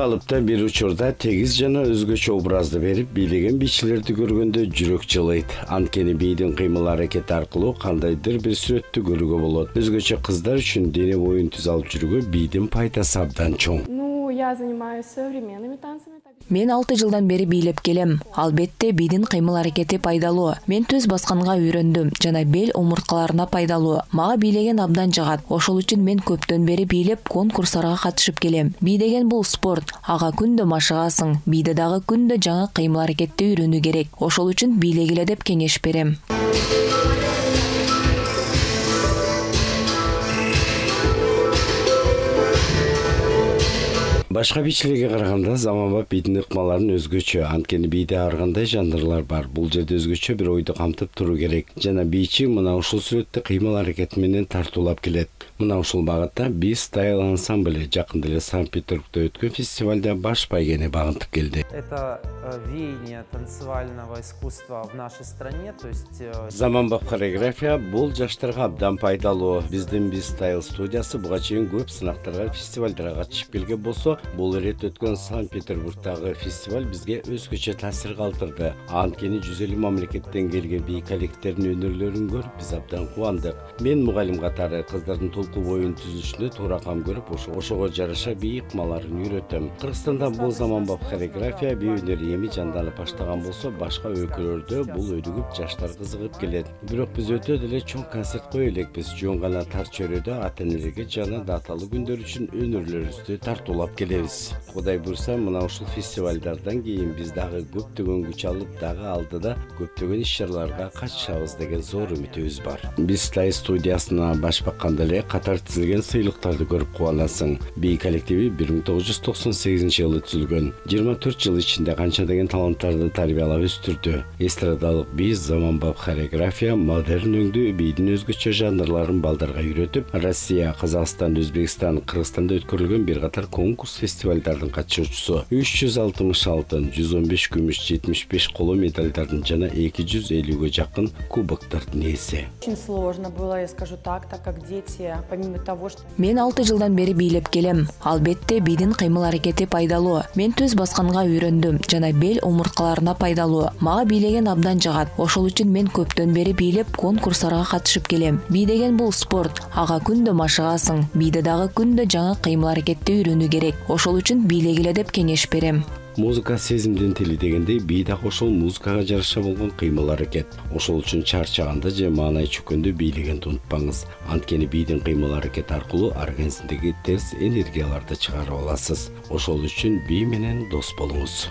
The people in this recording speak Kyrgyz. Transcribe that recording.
калыпта бир учурда тегиз жана өзгөчө образды берип бийлеген бийчилерди көргөндө жүрөк жылыйт. Анткени бийдин кыймыл аракети аркылуу кандайдыр бир сүрөттү көрүүгө болот. Өзгөчө кыздар үчүн дене боюн түз алып жүрүүгө бийдин пайдасы абдан чоң. Я занимаюсь современными танцами. Мен 6 жылдан бери бийлеп келем. Албетте бийдин кыймыл аракети пайдалуу. Мен төз басканга үйрөндүм жана бел омурткаларына пайдалуу. Мага бийлеген абдан жагат. Ошол үчүн мен көптөн бери бийлеп конкурстарга катышып келем. Бий деген бул спорт. Ага күндө машыгасың. Бийде дагы күндө жаңы кыймыл аракетти үйрөнүү керек. Ошол үчүн бийлегиле деп кеңеш берем. Башка бийчилерге караганда заманбап бийдин ыкмаларын өзгөчө, анткени бийде ар кандай жанрлар бар. Бул жерде өзгөчө бир ойду камтып туруу керек. Жана бийчи мына ушул сүрөттү кыймыл аракети менен тартуулап келет. Мына ушул багытта B-Style ансамбль жакында эле Санкт-Петербургда өткөн фестивалда баш байгени багынтып келди. Это веяние танцевального искусства в нашей стране, то есть заманбап хореография бул жаштарга абдан пайдалуу. Биздин B-Style студиясы буга чейин көп сынактарга, фестивалдарга катышып келген болсо, бул ирет өткөн Санкт-Петербургдагы фестиваль бизге өзгөчө таасир калтырды. Анткени 150 мамлекеттен келген бий коллективдердин өнөрлөрүн көрүп биз абдан кубандык. Мен мугалим катары кыздардын толку боюн түзүшүнө туура кам көрүп, ошого жараша бий ыкмаларын үйрөтөм. Кыргызстанда бул заманбап хореография бий өнөрү эми жанданып баштаган болсо, башка өлкөлөрдө бул өнүгүп жаштар кызыгып келет. Бирок биз өтө деле чоң концерт кое элекпиз. Жөн гана тар чөйрөдө ата-энелерге жана даталуу күндөр үчүн өнөрлөрүбүздү тартуулап келебиз. Кудай буйрса, мына ушул фестивалдардан кийин биз дагы көптөгөн күч алып, дагы алдыда көптөгөн иш-чараларга катышабыз деген зор үмүтүбүз бар. B-Style студиясына баш бакканда эле катар тизилген сыйлыктарды көрүп кубанасың. Бий коллективи 1998 жылы түзүлгөн. 24 жыл ичинде канча деген таланттарды тарбиялап өстүрдү. Эстрадалык бий, заманбап хореография, модерн өңдүү бийдин өзгөчө жанрларын балдарга үйрөтүп, Россия, Казакстан, Өзбекстан, Кыргызстанда өткөрүлгөн бир катар конкурс фестивалдардын катышуучусу. 360 алтын, 115 күмүш, 75 коло медалдардын жана 250ге жакын кубоктардын ээси. Очень сложно было, я скажу так как дети, помимо того, что... Мен 6 жылдан бери бийлеп келем. Албетте бийдин кыймыл аракети пайдалуу. Мен төз басканга үйрөндүм жана бел омурткаларына пайдалуу. Мага бийлеген абдан жагат. Ошол үчүн мен көптөн бери бийлеп конкурстарга катышып келем. Бий деген бул спорт. Ага күндө машыгасың. Бийде дагы күндө жаңы кыймыл аракетти үйрөнүү керек. Ошол үчүн бийлегиле деп кеңеш берем. Музыка сезимдин тили дегендей, бий дагы ошол музыкага жараша болгон кыймыл аракет. Ошол үчүн чарчаганда же маанай чөккөндө бийлегенди унутпаңыз. Анткени бийдин кыймыл аракети аркылуу организмдеги терс энергияларды чыгарып аласыз. Ошол үчүн бий менен дос болуңуз.